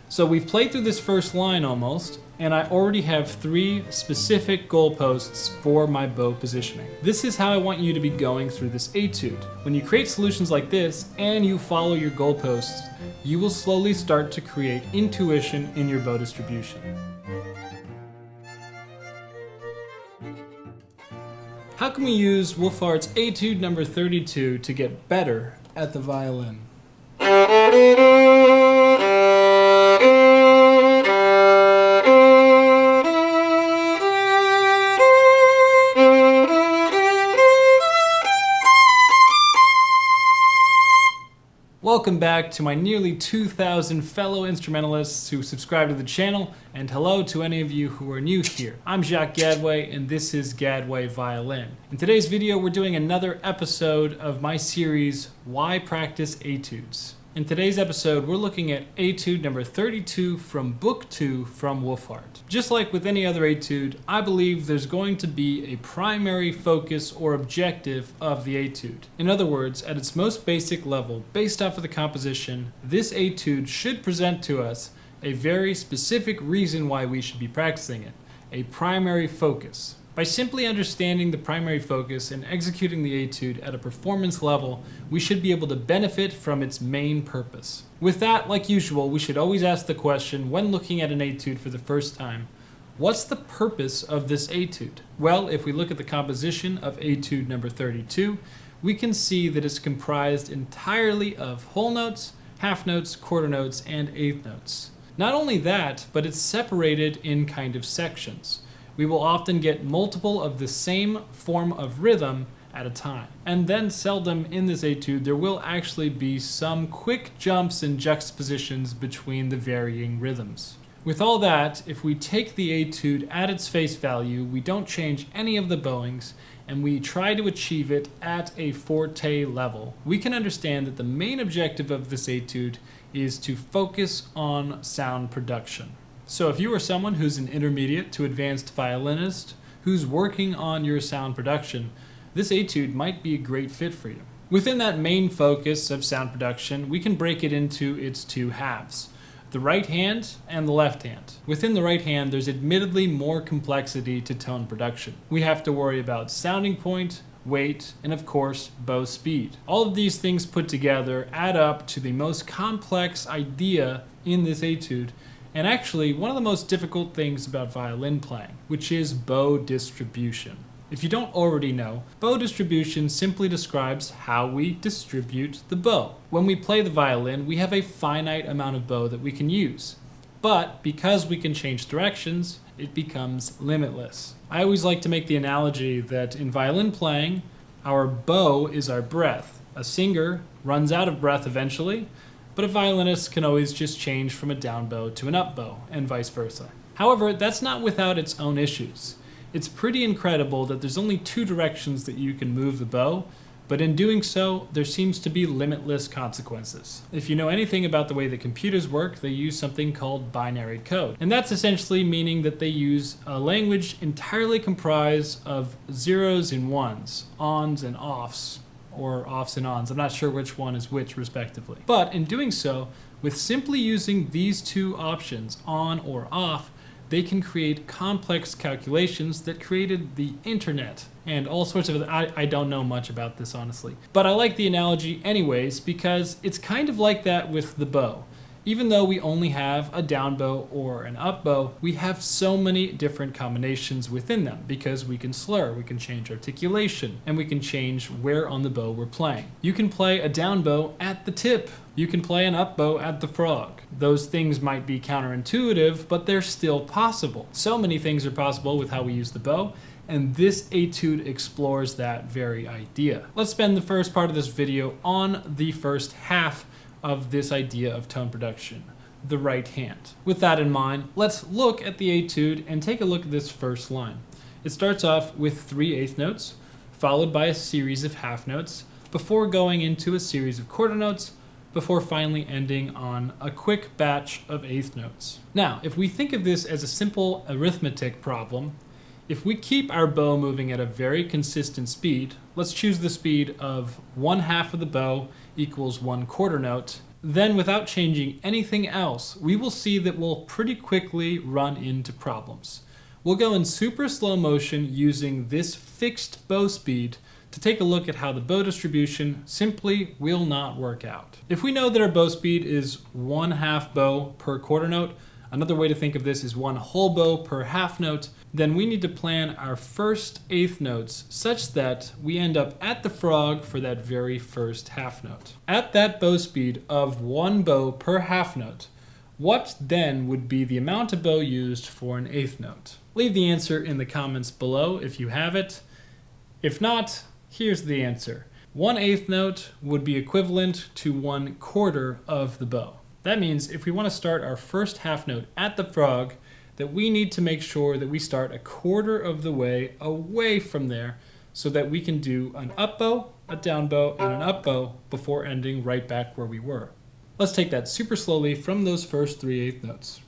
So we've played through this first line almost, and I already have 3 specific goalposts for my bow positioning. This is how I want you to be going through this etude. When you create solutions like this and you follow your goalposts, you will slowly start to create intuition in your bow distribution. How can we use Wohlfahrt's etude number 32 to get better at the violin? Welcome back to my nearly 2,000 fellow instrumentalists who subscribe to the channel, and hello to any of you who are new here. I'm Jacques Gadway, and this is Gadway Violin. In today's video, we're doing another episode of my series, Why Practice Etudes. In today's episode, we're looking at etude number 32 from Book 2 from Wohlfahrt. Just like with any other etude, I believe there's going to be a primary focus or objective of the etude. In other words, at its most basic level, based off of the composition, this etude should present to us a very specific reason why we should be practicing it, a primary focus. By simply understanding the primary focus and executing the etude at a performance level, we should be able to benefit from its main purpose. With that, like usual, we should always ask the question when looking at an etude for the first time, what's the purpose of this etude? Well, if we look at the composition of etude number 32, we can see that it's comprised entirely of whole notes, half notes, quarter notes, and eighth notes. Not only that, but it's separated in kind of sections. We will often get multiple of the same form of rhythm at a time. And then seldom in this etude there will actually be some quick jumps and juxtapositions between the varying rhythms. With all that, if we take the etude at its face value, we don't change any of the bowings, and we try to achieve it at a forte level, we can understand that the main objective of this etude is to focus on sound production. So if you are someone who's an intermediate to advanced violinist who's working on your sound production, this etude might be a great fit for you. Within that main focus of sound production, we can break it into its 2 halves, the right hand and the left hand. Within the right hand, there's admittedly more complexity to tone production. We have to worry about sounding point, weight, and of course, bow speed. All of these things put together add up to the most complex idea in this etude, and actually one of the most difficult things about violin playing, which is bow distribution. If you don't already know, bow distribution simply describes how we distribute the bow. When we play the violin, we have a finite amount of bow that we can use. But because we can change directions, it becomes limitless. I always like to make the analogy that in violin playing, our bow is our breath. A singer runs out of breath eventually, but a violinist can always just change from a down bow to an up bow, and vice versa. However, that's not without its own issues. It's pretty incredible that there's only 2 directions that you can move the bow, but in doing so, there seems to be limitless consequences. If you know anything about the way that computers work, they use something called binary code. And that's essentially meaning that they use a language entirely comprised of zeros and ones, ons and offs, or offs and ons. I'm not sure which one is which respectively. But in doing so, with simply using these 2 options, on or off, they can create complex calculations that created the internet and all sorts of I don't know much about this honestly. But I like the analogy anyways because it's kind of like that with the bow. Even though we only have a down bow or an up bow, we have so many different combinations within them because we can slur, we can change articulation, and we can change where on the bow we're playing. You can play a down bow at the tip. You can play an up bow at the frog. Those things might be counterintuitive, but they're still possible. So many things are possible with how we use the bow, and this etude explores that very idea. Let's spend the first part of this video on the first half of this idea of tone production, the right hand. With that in mind, let's look at the etude and take a look at this first line. It starts off with 3 eighth notes, followed by a series of half notes, before going into a series of quarter notes, before finally ending on a quick batch of eighth notes. Now, if we think of this as a simple arithmetic problem, if we keep our bow moving at a very consistent speed, let's choose the speed of 1/2 of the bow equals 1 quarter note, then without changing anything else, we will see that we'll pretty quickly run into problems. We'll go in super slow motion using this fixed bow speed to take a look at how the bow distribution simply will not work out. If we know that our bow speed is 1/2 bow per quarter note, another way to think of this is 1 whole bow per half note, then we need to plan our first eighth notes such that we end up at the frog for that very first half note. At that bow speed of 1 bow per half note, what then would be the amount of bow used for an eighth note? Leave the answer in the comments below if you have it. If not, here's the answer. 1/8 note would be equivalent to 1/4 of the bow. That means if we want to start our first half note at the frog, that we need to make sure that we start 1/4 of the way away from there so that we can do an up bow, a down bow, and an up bow before ending right back where we were. Let's take that super slowly from those first 3/8 notes.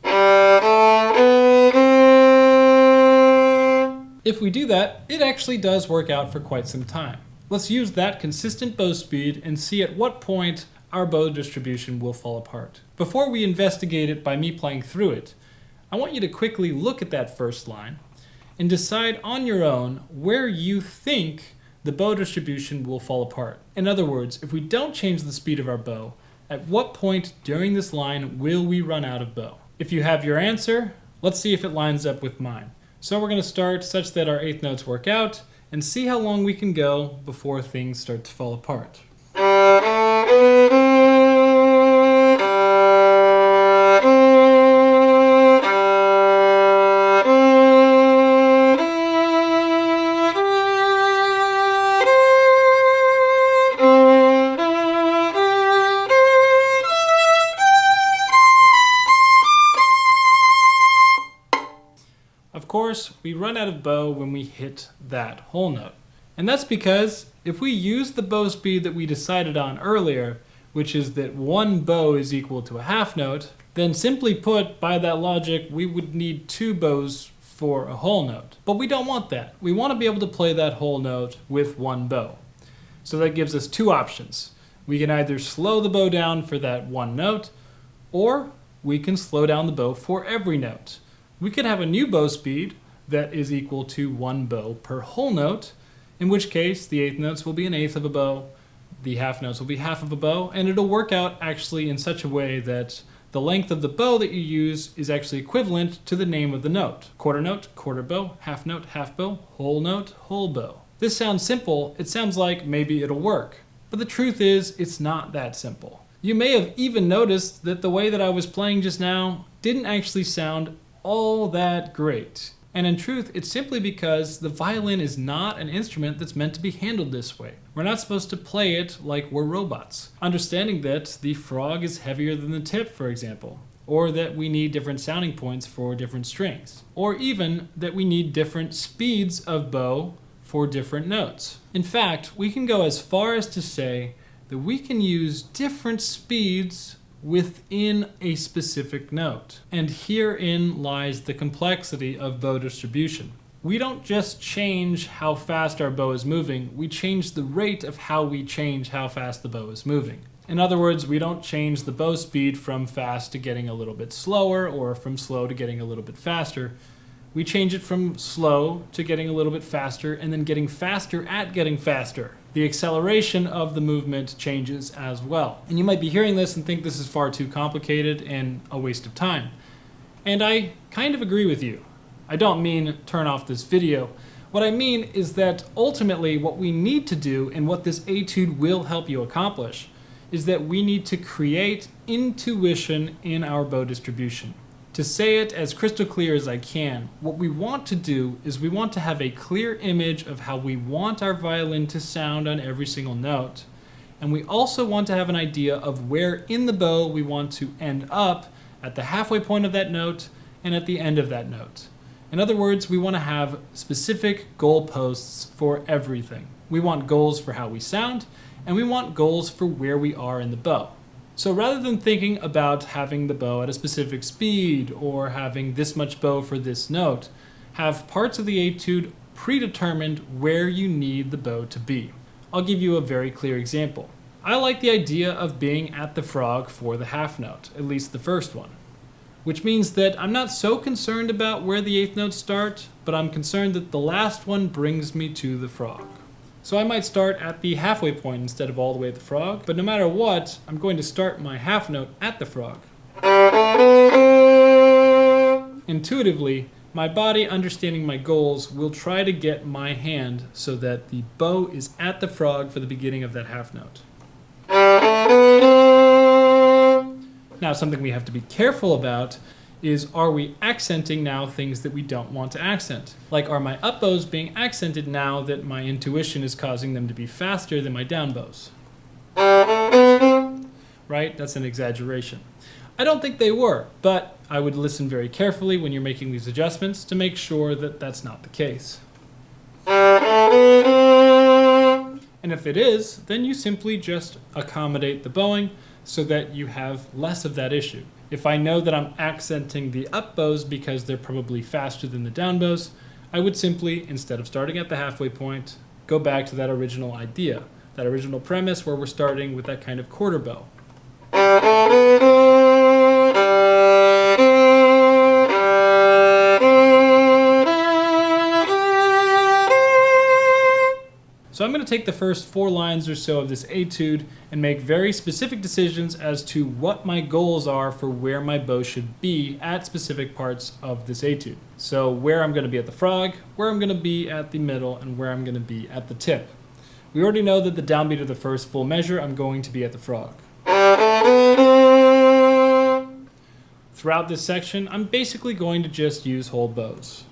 If we do that, it actually does work out for quite some time. Let's use that consistent bow speed and see at what point our bow distribution will fall apart. Before we investigate it by me playing through it, I want you to quickly look at that first line and decide on your own where you think the bow distribution will fall apart. In other words, if we don't change the speed of our bow, at what point during this line will we run out of bow? If you have your answer, let's see if it lines up with mine. So we're going to start such that our eighth notes work out and see how long we can go before things start to fall apart. Of course, we run out of bow when we hit that whole note. And that's because if we use the bow speed that we decided on earlier, which is that 1 bow is equal to a half note, then simply put, by that logic, we would need 2 bows for a whole note. But we don't want that. We want to be able to play that whole note with 1 bow. So that gives us 2 options. We can either slow the bow down for that 1 note, or we can slow down the bow for every note. We could have a new bow speed that is equal to 1 bow per whole note, in which case the eighth notes will be 1/8 of a bow, the half notes will be 1/2 of a bow, and it'll work out actually in such a way that the length of the bow that you use is actually equivalent to the name of the note. Quarter bow, half note, half bow, whole bow. This sounds simple, it sounds like maybe it'll work, but the truth is it's not that simple. You may have even noticed that the way that I was playing just now didn't actually sound all that great. And in truth, it's simply because the violin is not an instrument that's meant to be handled this way. We're not supposed to play it like we're robots. Understanding that the frog is heavier than the tip, for example, or that we need different sounding points for different strings, or even that we need different speeds of bow for different notes. In fact, we can go as far as to say that we can use different speeds within a specific note. And herein lies the complexity of bow distribution. We don't just change how fast our bow is moving, we change the rate of how we change how fast the bow is moving. In other words, we don't change the bow speed from fast to getting a little bit slower or from slow to getting a little bit faster. We change it from slow to getting a little bit faster and then getting faster at getting faster. The acceleration of the movement changes as well. And you might be hearing this and think this is far too complicated and a waste of time. And I kind of agree with you. I don't mean turn off this video. What I mean is that ultimately what we need to do and what this etude will help you accomplish is that we need to create intuition in our bow distribution. To say it as crystal clear as I can, what we want to do is we want to have a clear image of how we want our violin to sound on every single note. And we also want to have an idea of where in the bow we want to end up at the halfway point of that note and at the end of that note. In other words, we want to have specific goalposts for everything. We want goals for how we sound, and we want goals for where we are in the bow. So rather than thinking about having the bow at a specific speed or having this much bow for this note, have parts of the etude predetermined where you need the bow to be. I'll give you a very clear example. I like the idea of being at the frog for the half note, at least the first one. Which means that I'm not so concerned about where the eighth notes start, but I'm concerned that the last one brings me to the frog. So I might start at the halfway point instead of all the way at the frog, but no matter what, I'm going to start my half note at the frog. Intuitively, my body, understanding my goals, will try to get my hand so that the bow is at the frog for the beginning of that half note. Now, something we have to be careful about is, are we accenting now things that we don't want to accent? Like, are my up bows being accented now that my intuition is causing them to be faster than my down bows? Right? That's an exaggeration. I don't think they were, but I would listen very carefully when you're making these adjustments to make sure that that's not the case. And if it is, then you simply just accommodate the bowing so that you have less of that issue. If I know that I'm accenting the up bows because they're probably faster than the down bows, I would simply, instead of starting at the halfway point, go back to that original idea, that original premise where we're starting with that kind of quarter bow. So I'm going to take the first 4 lines or so of this etude and make very specific decisions as to what my goals are for where my bow should be at specific parts of this etude. So where I'm going to be at the frog, where I'm going to be at the middle, and where I'm going to be at the tip. We already know that the downbeat of the first full measure, I'm going to be at the frog. Throughout this section, I'm basically going to just use whole bows.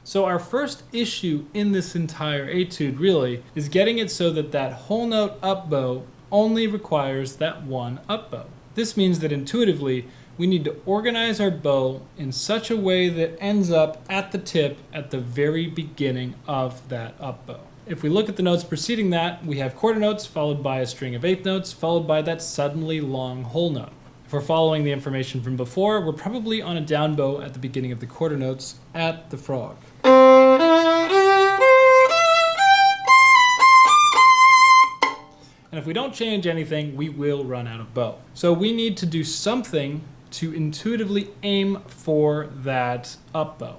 So our first issue in this entire etude really is getting it so that that whole note up bow only requires that one up bow. This means that intuitively we need to organize our bow in such a way that ends up at the tip at the very beginning of that up bow. If we look at the notes preceding that, we have quarter notes followed by a string of eighth notes followed by that suddenly long whole note. If we're following the information from before, we're probably on a down bow at the beginning of the quarter notes at the frog. And if we don't change anything, we will run out of bow. So we need to do something to intuitively aim for that up bow.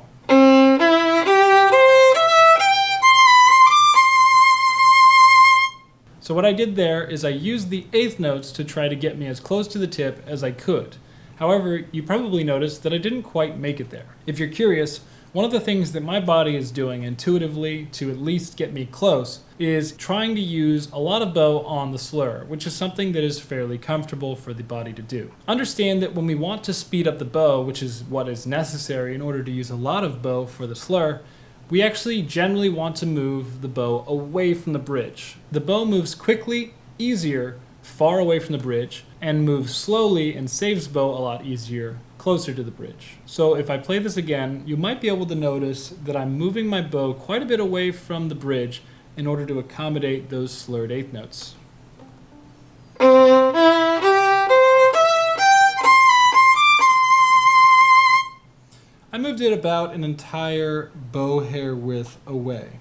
So what I did there is I used the eighth notes to try to get me as close to the tip as I could. However, you probably noticed that I didn't quite make it there. If you're curious, one of the things that my body is doing intuitively to at least get me close is trying to use a lot of bow on the slur, which is something that is fairly comfortable for the body to do. Understand that when we want to speed up the bow, which is what is necessary in order to use a lot of bow for the slur, we actually generally want to move the bow away from the bridge. The bow moves quickly, easier, far away from the bridge, and moves slowly and saves bow a lot easier closer to the bridge. So if I play this again, you might be able to notice that I'm moving my bow quite a bit away from the bridge in order to accommodate those slurred eighth notes. I moved it about an entire bow hair width away.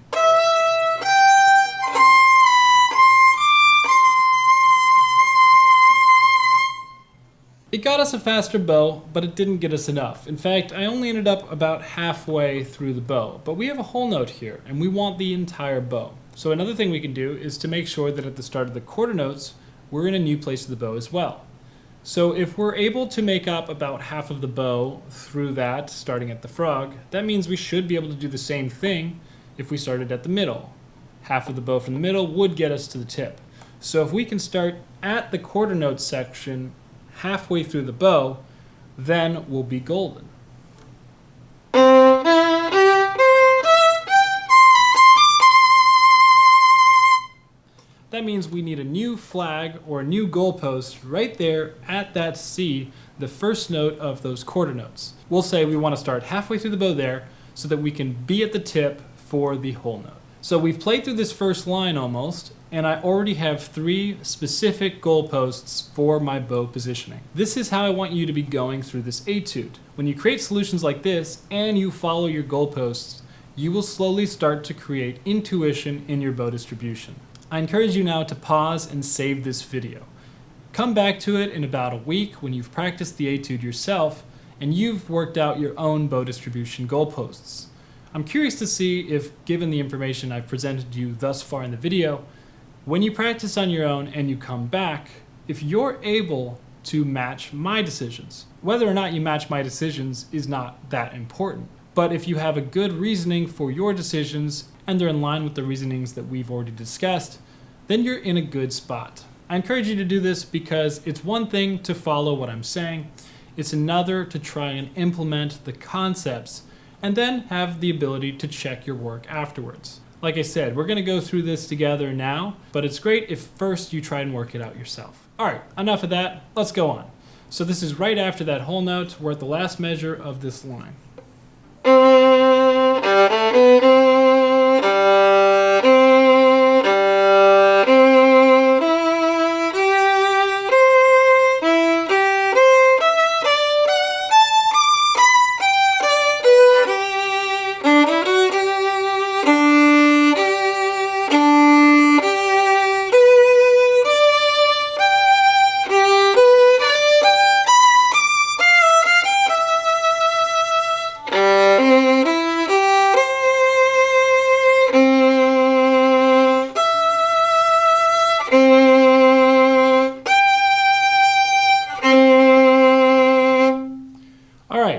It got us a faster bow, but it didn't get us enough. In fact, I only ended up about halfway through the bow, but we have a whole note here, and we want the entire bow. So another thing we can do is to make sure that at the start of the quarter notes, we're in a new place of the bow as well. So if we're able to make up about half of the bow through that, starting at the frog, that means we should be able to do the same thing if we started at the middle. Half of the bow from the middle would get us to the tip. So if we can start at the quarter note section halfway through the bow, then we'll be golden. That means we need a new flag or a new goalpost right there at that C, the first note of those quarter notes. We'll say we want to start halfway through the bow there so that we can be at the tip for the whole note. So we've played through this first line almost, and I already have 3 specific goalposts for my bow positioning. This is how I want you to be going through this etude. When you create solutions like this and you follow your goalposts, you will slowly start to create intuition in your bow distribution. I encourage you now to pause and save this video. Come back to it in about a week when you've practiced the etude yourself and you've worked out your own bow distribution goalposts. I'm curious to see if, given the information I've presented to you thus far in the video, when you practice on your own and you come back, if you're able to match my decisions. Whether or not you match my decisions is not that important, but if you have a good reasoning for your decisions and they're in line with the reasonings that we've already discussed, then you're in a good spot. I encourage you to do this because it's one thing to follow what I'm saying, it's another to try and implement the concepts and then have the ability to check your work afterwards. Like I said, we're gonna go through this together now, but it's great if first you try and work it out yourself. All right, enough of that, let's go on. So this is right after that whole note. We're at the last measure of this line.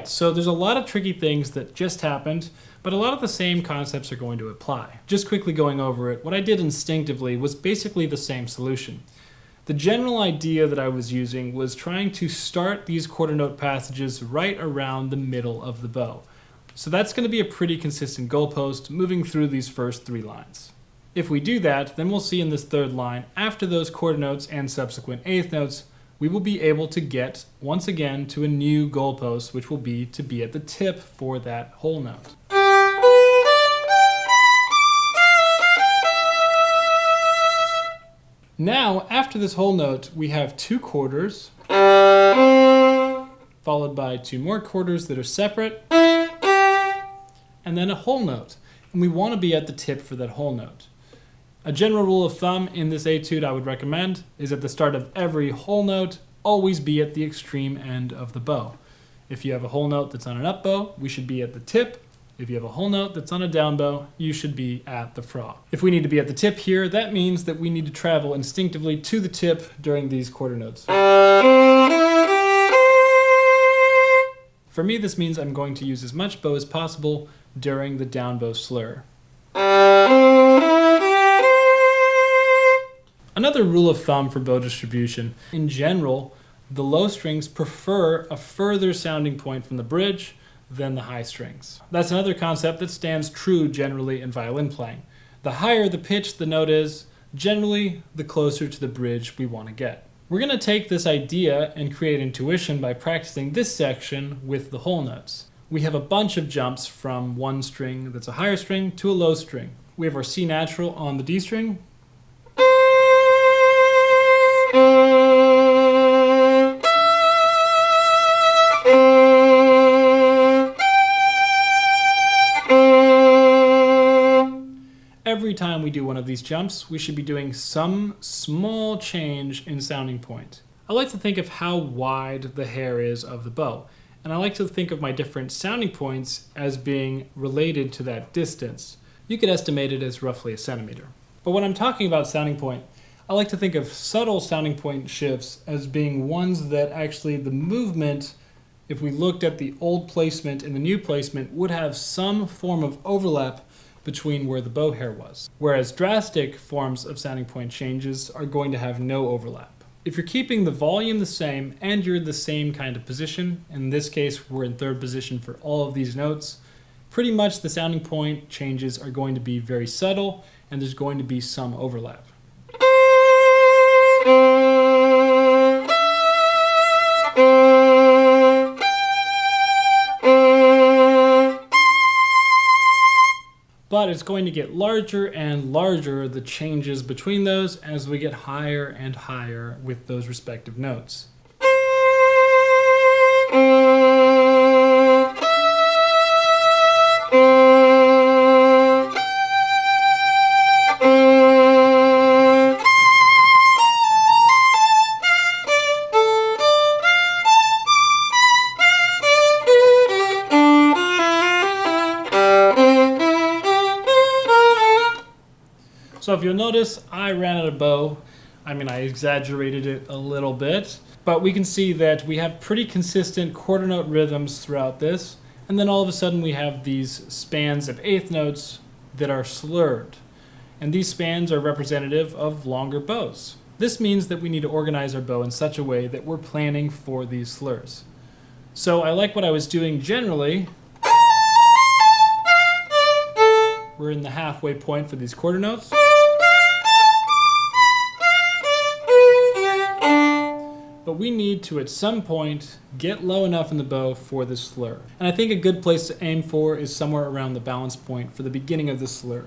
So there's a lot of tricky things that just happened, but a lot of the same concepts are going to apply. Just quickly going over it, what I did instinctively was basically the same solution. The general idea that I was using was trying to start these quarter note passages right around the middle of the bow. So that's going to be a pretty consistent goalpost moving through these first 3 lines. If we do that, then we'll see in this 3rd line, after those quarter notes and subsequent 8th notes, we will be able to get, once again, to a new goalpost, which will be to be at the tip for that whole note. Now, after this whole note, we have 2 quarters, followed by 2 more quarters that are separate, and then a whole note. And we want to be at the tip for that whole note. A general rule of thumb in this etude I would recommend is at the start of every whole note, always be at the extreme end of the bow. If you have a whole note that's on an up bow, we should be at the tip. If you have a whole note that's on a down bow, you should be at the fraw. If we need to be at the tip here, that means that we need to travel instinctively to the tip during these quarter notes. For me, this means I'm going to use as much bow as possible during the down bow slur. Another rule of thumb for bow distribution, in general, the low strings prefer a further sounding point from the bridge than the high strings. That's another concept that stands true generally in violin playing. The higher the pitch the note is, generally the closer to the bridge we want to get. We're going to take this idea and create intuition by practicing this section with the whole notes. We have a bunch of jumps from one string that's a higher string to a low string. We have our C natural on the D string, every time we do one of these jumps, we should be doing some small change in sounding point. I like to think of how wide the hair is of the bow, and I like to think of my different sounding points as being related to that distance. You could estimate it as roughly a centimeter. But when I'm talking about sounding point, I like to think of subtle sounding point shifts as being ones that actually the movement, if we looked at the old placement and the new placement, would have some form of overlap between where the bow hair was. Whereas drastic forms of sounding point changes are going to have no overlap. If you're keeping the volume the same and you're in the same kind of position, in this case we're in 3rd position for all of these notes, pretty much the sounding point changes are going to be very subtle and there's going to be some overlap. But it's going to get larger and larger, the changes between those, as we get higher and higher with those respective notes. So if you'll notice, I ran out of bow. I exaggerated it a little bit, but we can see that we have pretty consistent quarter note rhythms throughout this, and then all of a sudden we have these spans of eighth notes that are slurred. And these spans are representative of longer bows. This means that we need to organize our bow in such a way that we're planning for these slurs. So I like what I was doing generally. We're in the halfway point for these quarter notes. But we need to, at some point, get low enough in the bow for this slur. And I think a good place to aim for is somewhere around the balance point for the beginning of the slur.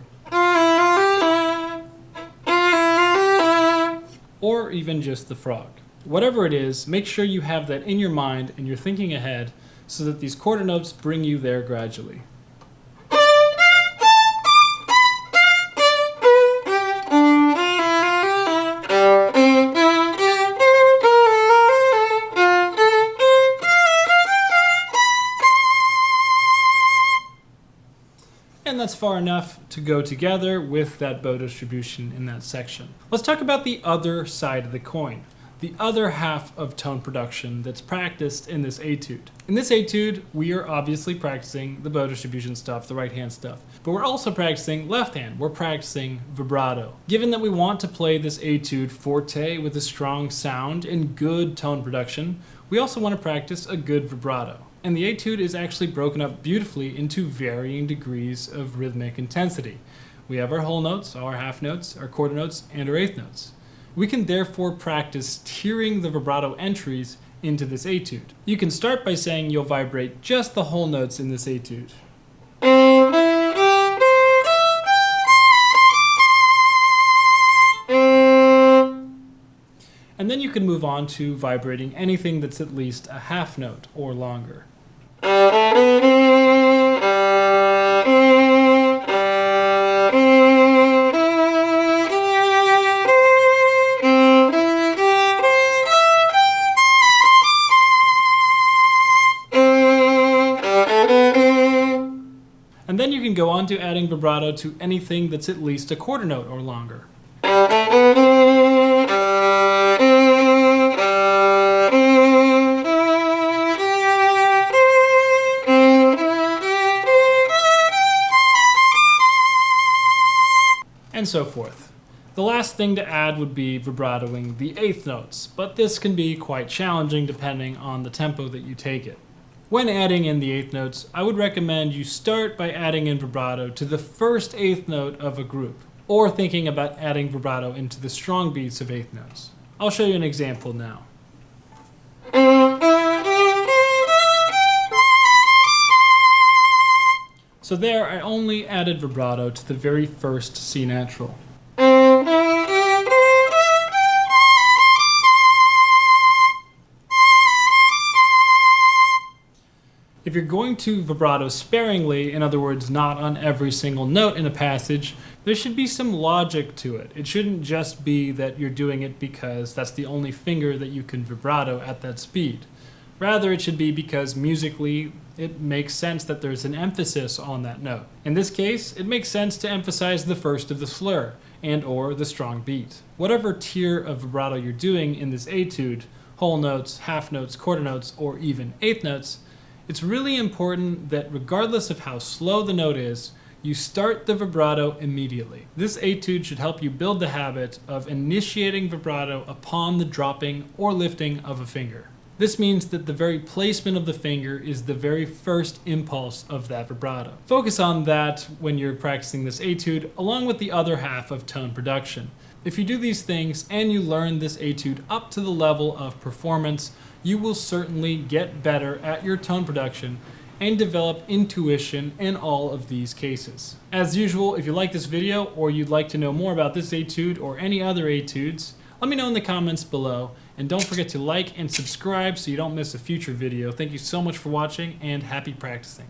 Or even just the frog. Whatever it is, make sure you have that in your mind and you're thinking ahead so that these quarter notes bring you there gradually. And that's far enough to go together with that bow distribution in that section. Let's talk about the other side of the coin, the other half of tone production that's practiced in this etude. In this etude, we are obviously practicing the bow distribution stuff, the right hand stuff, but we're also practicing left hand. We're practicing vibrato. Given that we want to play this etude forte with a strong sound and good tone production, we also want to practice a good vibrato. And the etude is actually broken up beautifully into varying degrees of rhythmic intensity. We have our whole notes, our half notes, our quarter notes, and our eighth notes. We can therefore practice tiering the vibrato entries into this etude. You can start by saying you'll vibrate just the whole notes in this etude. And then you can move on to vibrating anything that's at least a half note or longer. And then you can go on to adding vibrato to anything that's at least a quarter note or longer. And so forth. The last thing to add would be vibratoing the eighth notes, but this can be quite challenging depending on the tempo that you take it. When adding in the eighth notes, I would recommend you start by adding in vibrato to the first eighth note of a group, or thinking about adding vibrato into the strong beats of eighth notes. I'll show you an example now. So there, I only added vibrato to the very first C natural. If you're going to vibrato sparingly, in other words, not on every single note in a passage, there should be some logic to it. It shouldn't just be that you're doing it because that's the only finger that you can vibrato at that speed. Rather, it should be because musically, it makes sense that there's an emphasis on that note. In this case, it makes sense to emphasize the first of the slur and or the strong beat. Whatever tier of vibrato you're doing in this etude, whole notes, half notes, quarter notes, or even eighth notes, it's really important that regardless of how slow the note is, you start the vibrato immediately. This etude should help you build the habit of initiating vibrato upon the dropping or lifting of a finger. This means that the very placement of the finger is the very first impulse of that vibrato. Focus on that when you're practicing this etude, along with the other half of tone production. If you do these things and you learn this etude up to the level of performance, you will certainly get better at your tone production and develop intuition in all of these cases. As usual, if you like this video or you'd like to know more about this etude or any other etudes, let me know in the comments below, and don't forget to like and subscribe so you don't miss a future video. Thank you so much for watching, and happy practicing.